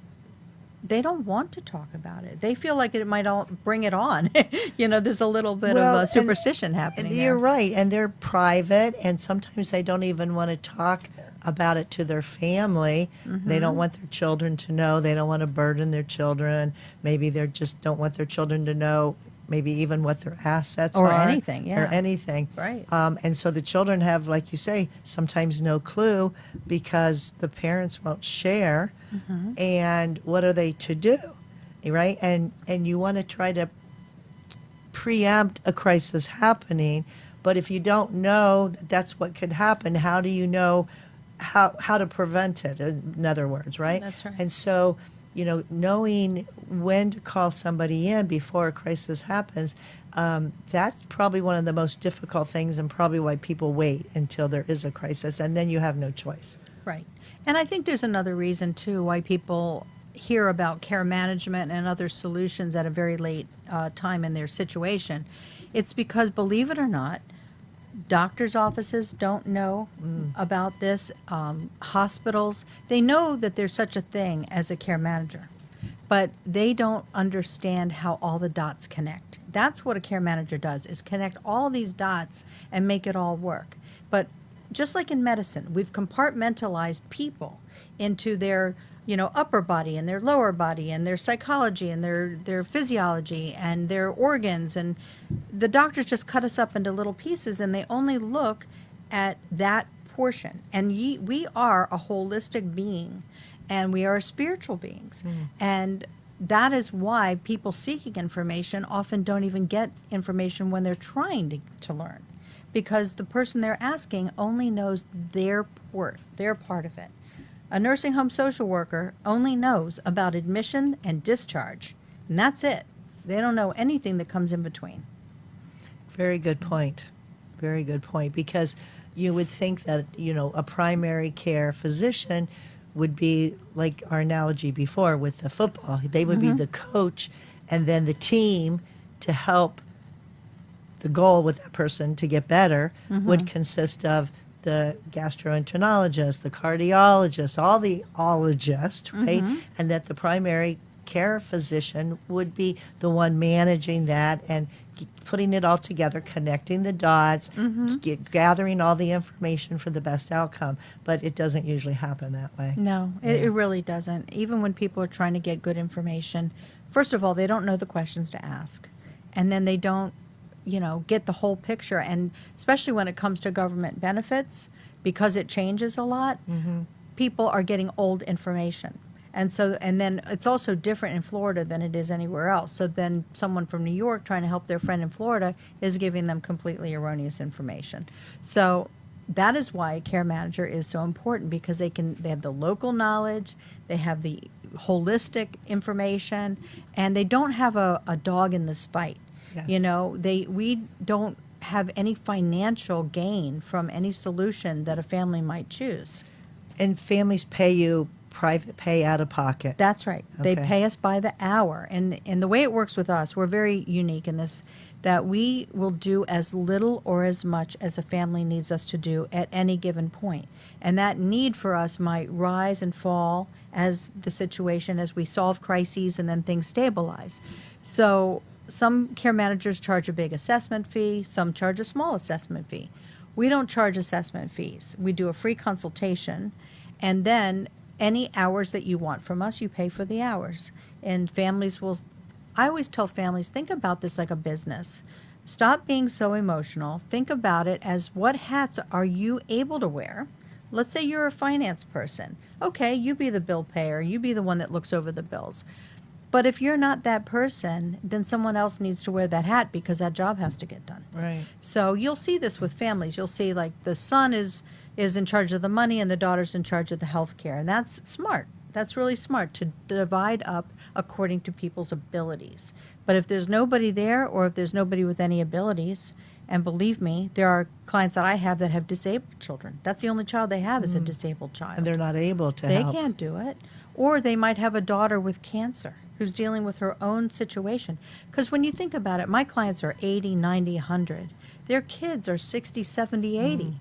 they don't want to talk about it. They feel like it might all bring it on. There's a little bit of a superstition happening there. You're right, and they're private, and sometimes they don't even want to talk about it to their family. They don't want their children to know. They don't want to burden their children. Maybe they just don't want their children to know maybe even what their assets Or are. anything, yeah. Or anything. Right. And so the children have, like you say, sometimes no clue because the parents won't share. And what are they to do, right? And you want to try to preempt a crisis happening, but if you don't know that that's what could happen, how do you know how to prevent it, in other words, right? That's right. And so, knowing when to call somebody in before a crisis happens, that's probably one of the most difficult things and probably why people wait until there is a crisis, and then you have no choice. Right. And I think there's another reason, too, why people hear about care management and other solutions at a very late time in their situation. It's because, believe it or not, doctors' offices don't know about this. Hospitals, they know that there's such a thing as a care manager, but they don't understand how all the dots connect. That's what a care manager does, is connect all these dots and make it all work. But just like in medicine, we've compartmentalized people into their upper body and their lower body and their psychology and their physiology and their organs, and the doctors just cut us up into little pieces and they only look at that portion. And we are a holistic being, and we are spiritual beings. And that is why people seeking information often don't even get information when they're trying to learn, because the person they're asking only knows their part of it. A nursing home social worker only knows about admission and discharge, and that's it. They don't know anything that comes in between. Very good point. Very good point. Because you would think that, a primary care physician would be like our analogy before with the football. They would be the coach, and then the team to help the goal with that person to get better would consist of the gastroenterologist, the cardiologist, all the ologists, right? And that the primary care physician would be the one managing that and putting it all together, connecting the dots, gathering all the information for the best outcome. But it doesn't usually happen that way. No, it really doesn't. Even when people are trying to get good information, first of all, they don't know the questions to ask. And then they don't, get the whole picture. And especially when it comes to government benefits, because it changes a lot, people are getting old information. And then it's also different in Florida than it is anywhere else. So then someone from New York trying to help their friend in Florida is giving them completely erroneous information. So that is why a care manager is so important, because they have the local knowledge, they have the holistic information, and they don't have a dog in this fight. Yes. We don't have any financial gain from any solution that a family might choose. And families pay you private pay out of pocket. That's right. Okay. They pay us by the hour. And the way it works with us, we're very unique in this, that we will do as little or as much as a family needs us to do at any given point. And that need for us might rise and fall as the situation, as we solve crises and then things stabilize. So some care managers charge a big assessment fee, some charge a small assessment fee. We don't charge assessment fees. We do a free consultation, and then any hours that you want from us, you pay for the hours. And I always tell families, think about this like a business. Stop being so emotional. Think about it as, what hats are you able to wear? Let's say you're a finance person. Okay, you be the bill payer. You be the one that looks over the bills. But if you're not that person, then someone else needs to wear that hat, because that job has to get done. Right. So you'll see this with families. You'll see, like, the son is in charge of the money and the daughter's in charge of the health care. And that's smart. That's really smart, to divide up according to people's abilities. But if there's nobody there, or if there's nobody with any abilities, and believe me, there are clients that I have that have disabled children. That's the only child they have is a disabled child. And they're not able to They help. can't do it. Or they might have a daughter with cancer who's dealing with her own situation. Because when you think about it, my clients are 80, 90, 100. Their kids are 60, 70, 80.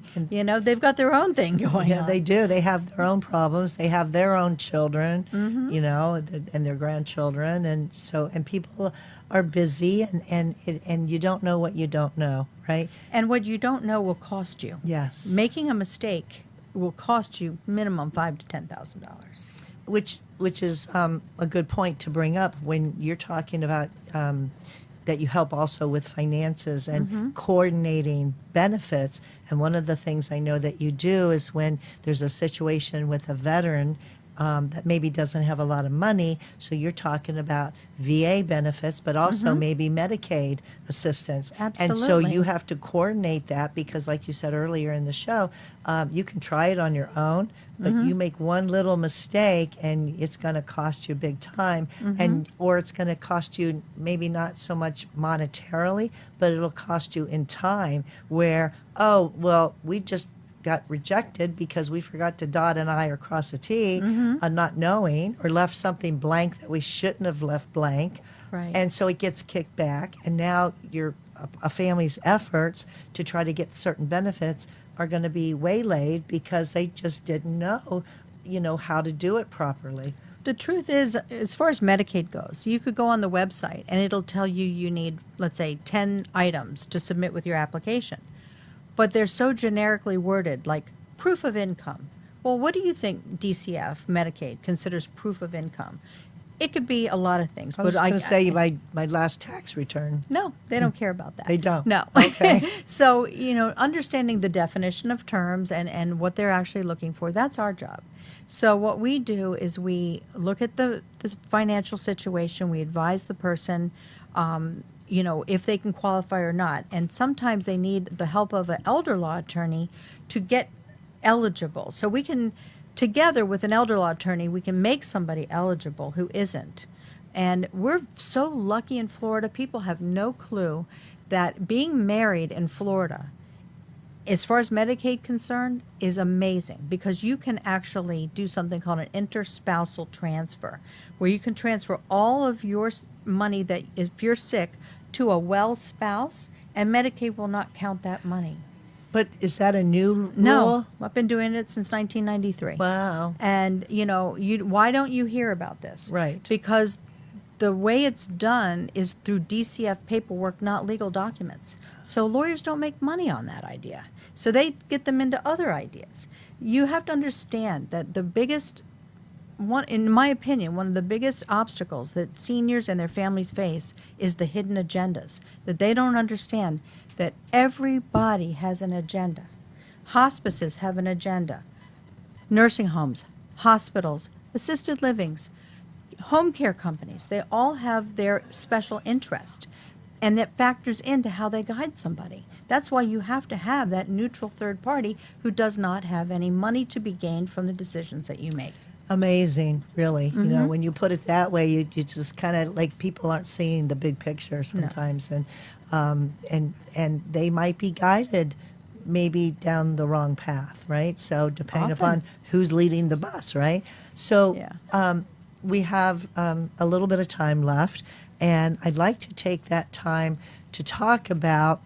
They've got their own thing going on. Yeah, they do. They have their own problems. They have their own children, and their grandchildren. And people are busy, and you don't know what you don't know, right? And what you don't know will cost you. Yes. Making a mistake will cost you minimum $5,000 to $10,000. Which is a good point to bring up when you're talking about that you help also with finances and coordinating benefits. And one of the things I know that you do is when there's a situation with a veteran that maybe doesn't have a lot of money, so you're talking about VA benefits, but also maybe Medicaid assistance. Absolutely. And so you have to coordinate that, because like you said earlier in the show, you can try it on your own, but you make one little mistake and it's going to cost you big time, or it's going to cost you maybe not so much monetarily, but it'll cost you in time, where, oh, well, we just got rejected because we forgot to dot an I or cross a T, not knowing, or left something blank that we shouldn't have left blank. Right. And so it gets kicked back, and now a family's efforts to try to get certain benefits are going to be waylaid because they just didn't know, how to do it properly. The truth is, as far as Medicaid goes, you could go on the website and it'll tell you need, let's say, 10 items to submit with your application. But they're so generically worded, like proof of income. Well, what do you think DCF, Medicaid, considers proof of income? It could be a lot of things. I was going to say my last tax return. No, they don't care about that. They don't? No. Okay. So, understanding the definition of terms and what they're actually looking for, that's our job. So what we do is we look at the financial situation, we advise the person, if they can qualify or not. And sometimes they need the help of an elder law attorney to get eligible. So we can, together with an elder law attorney, we can make somebody eligible who isn't. And we're so lucky in Florida. People have no clue that being married in Florida, as far as Medicaid concerned, is amazing, because you can actually do something called an interspousal transfer, where you can transfer all of your money that, if you're sick, to a well spouse, and Medicaid will not count that money. But is that a new rule? No, I've been doing it since 1993. Wow. And, why don't you hear about this? Right. Because the way it's done is through DCF paperwork, not legal documents. So lawyers don't make money on that idea. So they get them into other ideas. You have to understand that the biggest one, in my opinion, one of the biggest obstacles that seniors and their families face is the hidden agendas, that they don't understand that everybody has an agenda. Hospices have an agenda. Nursing homes, hospitals, assisted livings, home care companies, they all have their special interest. And that factors into how they guide somebody. That's why you have to have that neutral third party who does not have any money to be gained from the decisions that you make. Amazing, really. You know, when you put it that way, you just kind of like people aren't seeing the big picture sometimes, and they might be guided maybe down the wrong path, right? So depending upon who's leading the bus, right? So we have a little bit of time left, and I'd like to take that time to talk about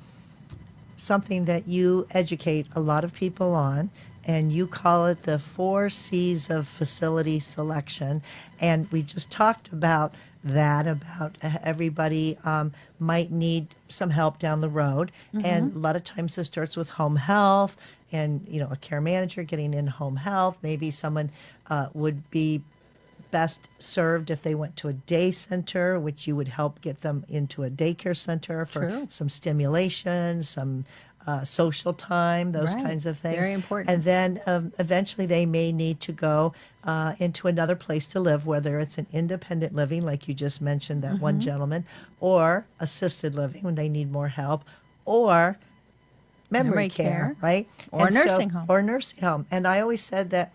something that you educate a lot of people on, and you call it the 4 C's of facility selection. And we just talked about that, about everybody might need some help down the road. And a lot of times this starts with home health and, you know, a care manager getting in home health. Maybe someone would be best served if they went to a day center, which you would help get them into a daycare center for some stimulation, some social time, those kinds of things. Very important. And then eventually they may need to go into another place to live, whether it's an independent living, like you just mentioned, that one gentleman, or assisted living when they need more help, or memory care, right? Or a nursing home. Or a nursing home. And I always said that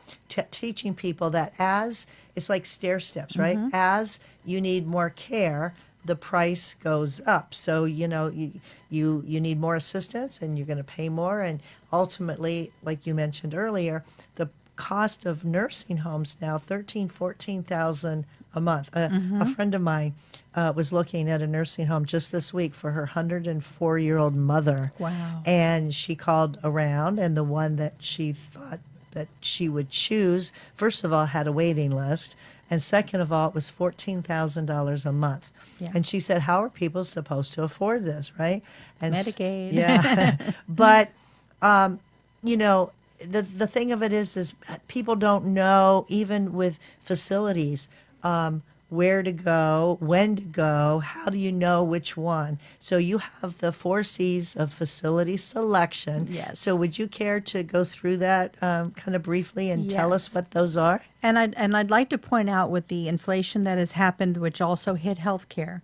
teaching people that as, it's like stair steps, right? As you need more care, the price goes up. So, you know, you need more assistance and you're going to pay more. And ultimately, like you mentioned earlier, the cost of nursing homes now, $14,000 a month. A friend of mine was looking at a nursing home just this week for her 104-year-old mother. Wow. And she called around, and the one that she thought that she would choose, first of all, had a waiting list. And second of all, it was $14,000 a month. Yeah. And she said, how are people supposed to afford this, right? And Medicaid. Yeah. But, you know, the thing of it is people don't know, even with facilities, where to go, when to go, how do you know which one? So you have the 4 C's of facility selection. Yes. So would you care to go through that kind of briefly and tell us Yes. what those are? And I'd like to point out with the inflation that has happened, which also hit healthcare,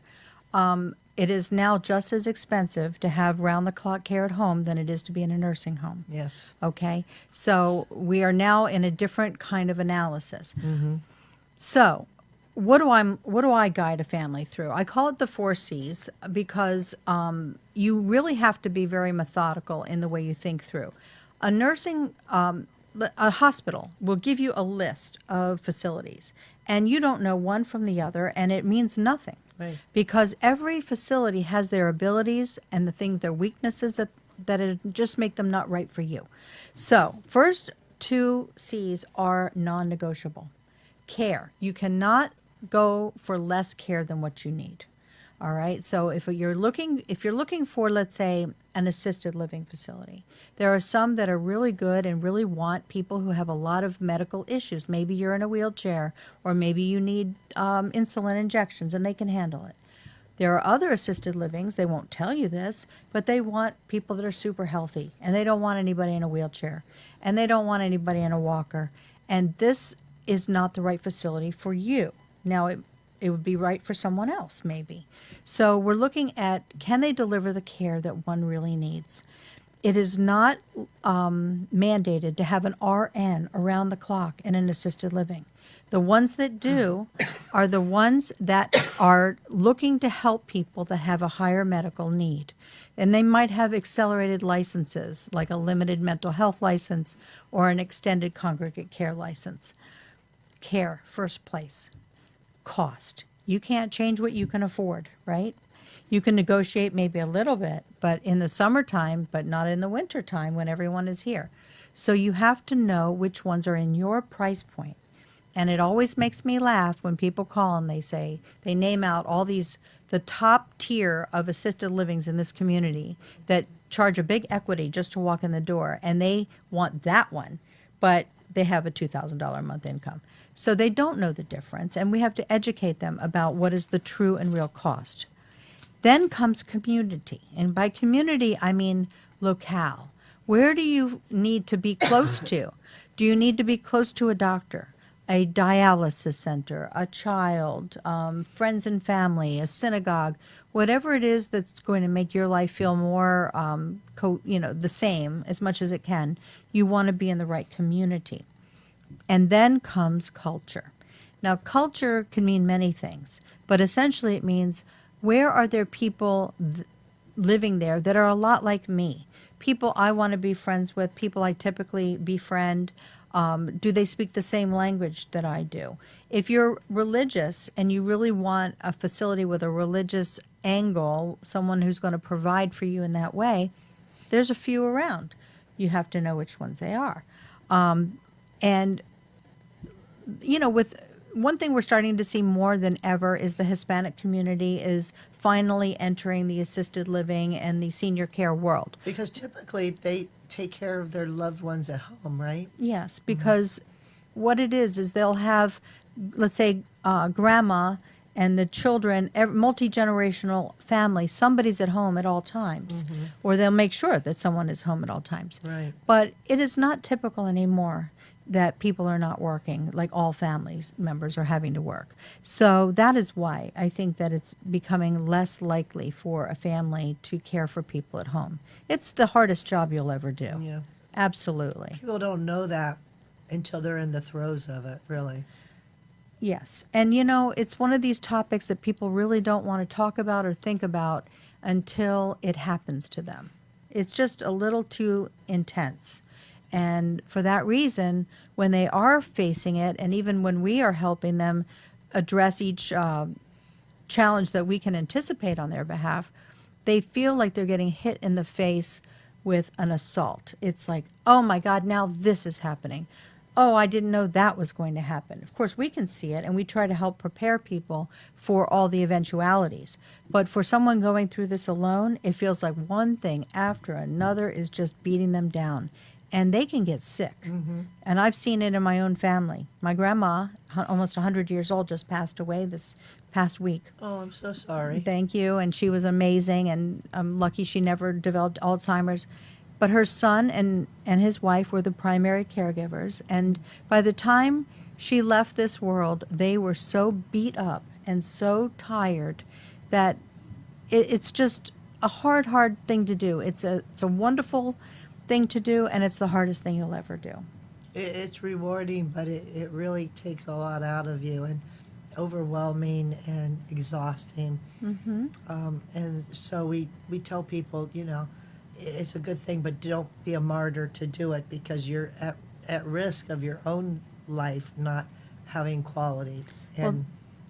it is now just as expensive to have round-the-clock care at home than it is to be in a nursing home. Yes. Okay? So we are now in a different kind of analysis. So what do I guide a family through? I call it the 4 C's because you really have to be very methodical in the way you think through. A hospital will give you a list of facilities, and you don't know one from the other, and it means nothing. Right. Because every facility has their abilities and their weaknesses that it just make them not right for you. So first 2 C's are non-negotiable. Care. You cannot go for less care than what you need. All right. So if you're looking for, let's say, an assisted living facility, there are some that are really good and really want people who have a lot of medical issues. Maybe you're in a wheelchair, or maybe you need insulin injections, and they can handle it. There are other assisted livings, they won't tell you this, but they want people that are super healthy, and they don't want anybody in a wheelchair, and they don't want anybody in a walker. And this is not the right facility for you. Now, it would be right for someone else, maybe. So we're looking at, can they deliver the care that one really needs? It is not mandated to have an RN around the clock in an assisted living. The ones that do are the ones that are looking to help people that have a higher medical need. And they might have accelerated licenses, like a limited mental health license or an extended congregate care license. Care, first place. Cost. You can't change what you can afford, right? You can negotiate maybe a little bit, but in the summertime, but not in the wintertime when everyone is here. So you have to know which ones are in your price point. And it always makes me laugh when people call and they name out all these, the top tier of assisted livings in this community that charge a big equity just to walk in the door. And they want that one, but they have a $2,000 a month income. So they don't know the difference. And we have to educate them about what is the true and real cost. Then comes community. And by community, I mean locale. Where do you need to be close to? Do you need to be close to a doctor, a dialysis center, a child, friends and family, a synagogue, whatever it is that's going to make your life feel more, the same as much as it can? You want to be in the right community. And then comes culture. Now, culture can mean many things, but essentially it means, where are there people living there that are a lot like me? People I want to be friends with, people I typically befriend. Do they speak the same language that I do? If you're religious and you really want a facility with a religious angle, someone who's going to provide for you in that way, there's a few around. You have to know which ones they are. And, with one thing we're starting to see more than ever is the Hispanic community is finally entering the assisted living and the senior care world. Because typically they take care of their loved ones at home, right? Yes, because what it is they'll have, let's say, grandma and the children, multi-generational family, somebody's at home at all times. Or they'll make sure that someone is home at all times. Right. But it is not typical anymore that people are not working, like all family members are having to work. So that is why I think that it's becoming less likely for a family to care for people at home. It's the hardest job you'll ever do. Yeah. Absolutely. People don't know that until they're in the throes of it, really. Yes. And, it's one of these topics that people really don't want to talk about or think about until it happens to them. It's just a little too intense. And for that reason, when they are facing it, and even when we are helping them address each challenge that we can anticipate on their behalf, they feel like they're getting hit in the face with an assault. It's like, oh my God, now this is happening. Oh, I didn't know that was going to happen. Of course, we can see it, and we try to help prepare people for all the eventualities. But for someone going through this alone, it feels like one thing after another is just beating them down. And they can get sick. And I've seen it in my own family. My grandma, almost 100 years old, just passed away this past week. Oh, I'm so sorry. Thank you. And she was amazing, and I'm lucky she never developed Alzheimer's. But her son and his wife were the primary caregivers. And by the time she left this world, they were so beat up and so tired that it's just a hard thing to do. It's a wonderful thing to do, and it's the hardest thing you'll ever do. It's rewarding, but it really takes a lot out of you, and overwhelming and exhausting. And so we tell people, it's a good thing, but don't be a martyr to do it, because you're at risk of your own life not having quality. And Well,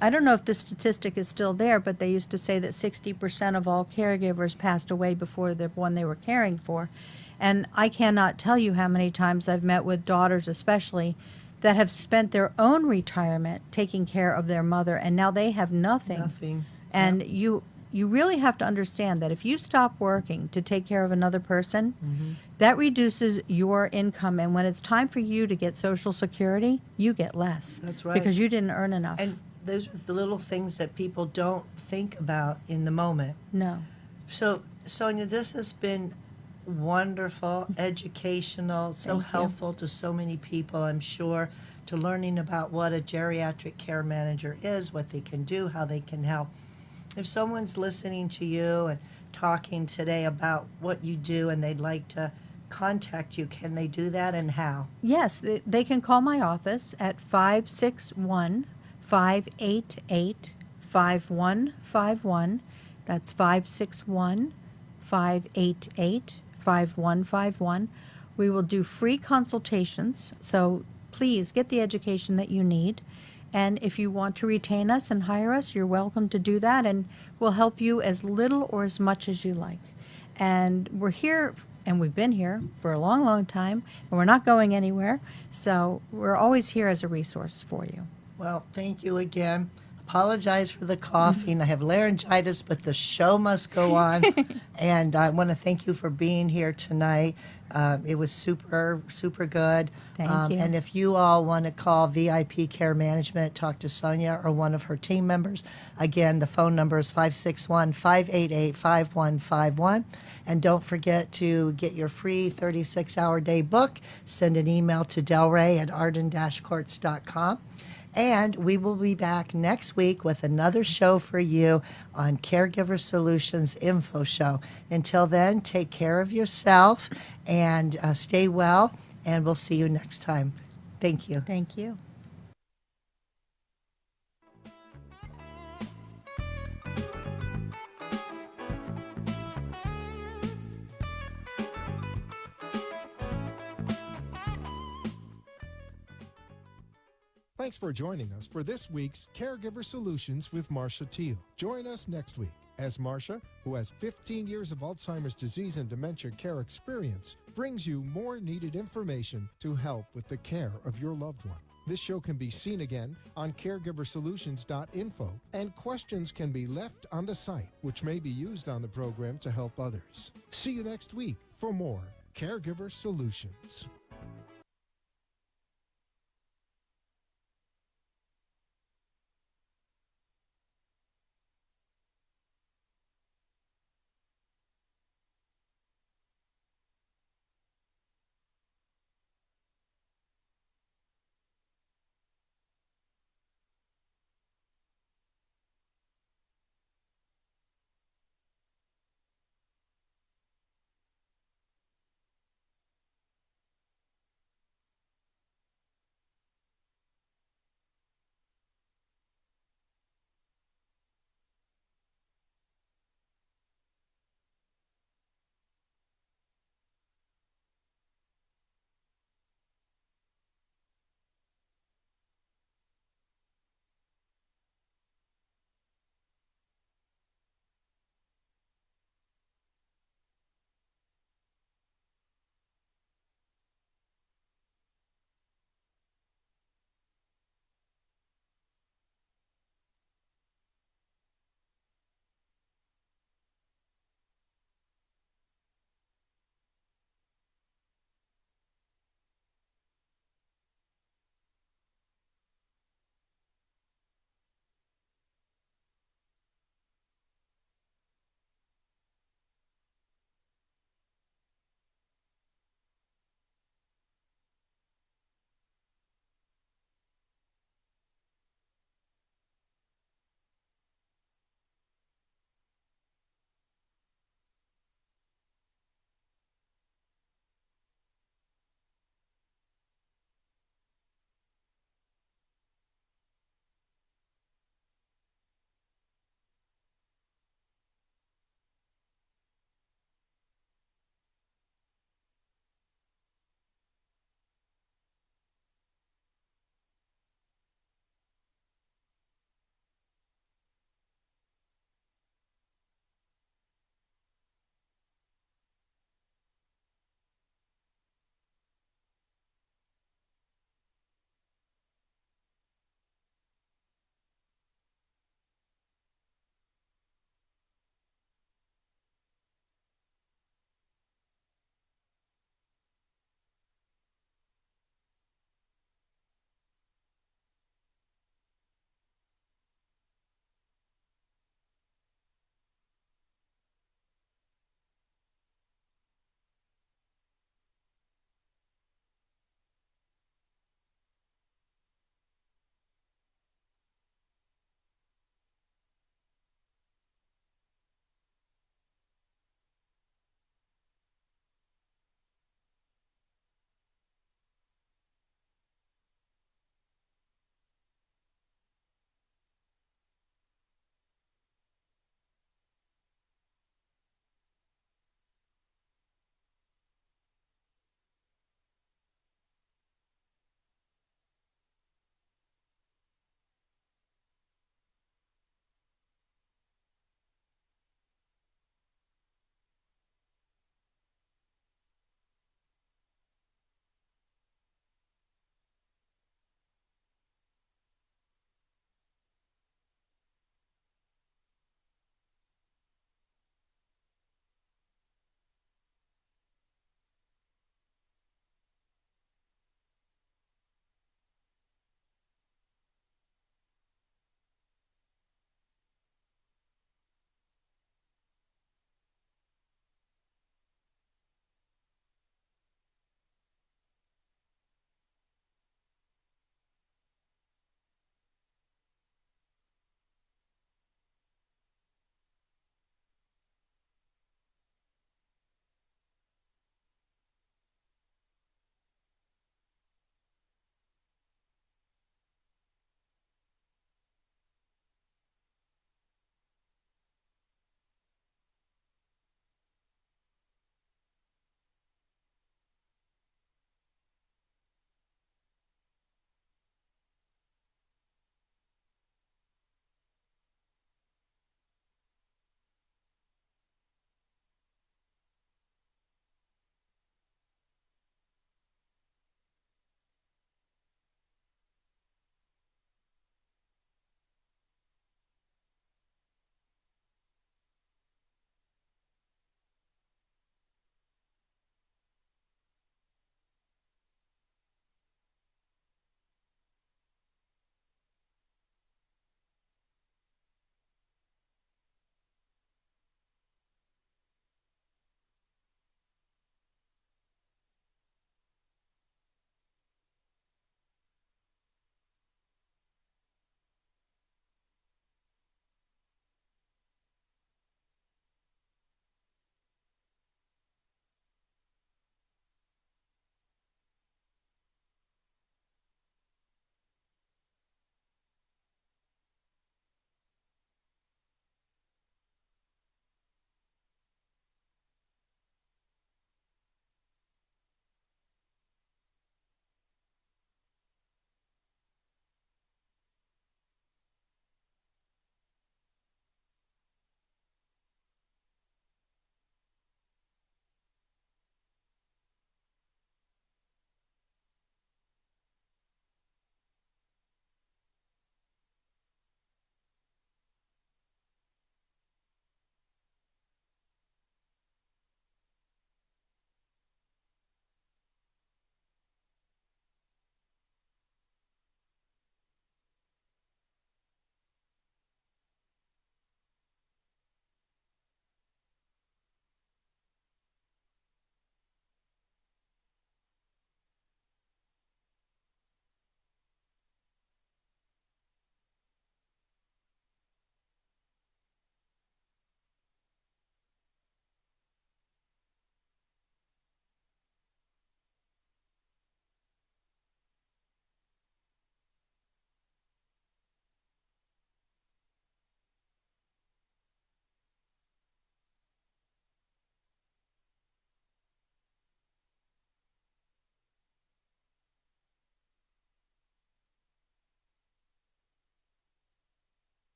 I don't know if the statistic is still there, but they used to say that 60% of all caregivers passed away before the one they were caring for. And I cannot tell you how many times I've met with daughters especially that have spent their own retirement taking care of their mother, and now they have nothing. nothing. And you really have to understand that if you stop working to take care of another person, that reduces your income. And when it's time for you to get Social Security, you get less. That's right. Because you didn't earn enough. And those are the little things that people don't think about in the moment. No. So, Sonia, this has been wonderful, educational, so Thank you. helpful to so many people, I'm sure, to learning about what a geriatric care manager is, what they can do, how they can help. If someone's listening to you and talking today about what you do and they'd like to contact you, can they do that, and how? Yes, they can call my office at 561-588-5151. That's 561-588-5151. We will do free consultations, so please get the education that you need. And if you want to retain us and hire us, you're welcome to do that, and we'll help you as little or as much as you like. And we're here and we've been here for a long, long time, and we're not going anywhere. So we're always here as a resource for you. Well, thank you again. Apologize for the coughing. I have laryngitis, but the show must go on. And I want to thank you for being here tonight. It was super, super good. Thank you. And if you all want to call VIP Care Management, talk to Sonia or one of her team members, again, the phone number is 561-588-5151. And don't forget to get your free 36-hour day book. Send an email to delray@arden-courts.com. And we will be back next week with another show for you on Caregiver Solutions Info Show. Until then, take care of yourself and stay well, and we'll see you next time. Thank you. Thank you. Thanks for joining us for this week's Caregiver Solutions with Marcia Teele. Join us next week as Marcia, who has 15 years of Alzheimer's disease and dementia care experience, brings you more needed information to help with the care of your loved one. This show can be seen again on caregiversolutions.info, and questions can be left on the site, which may be used on the program to help others. See you next week for more Caregiver Solutions.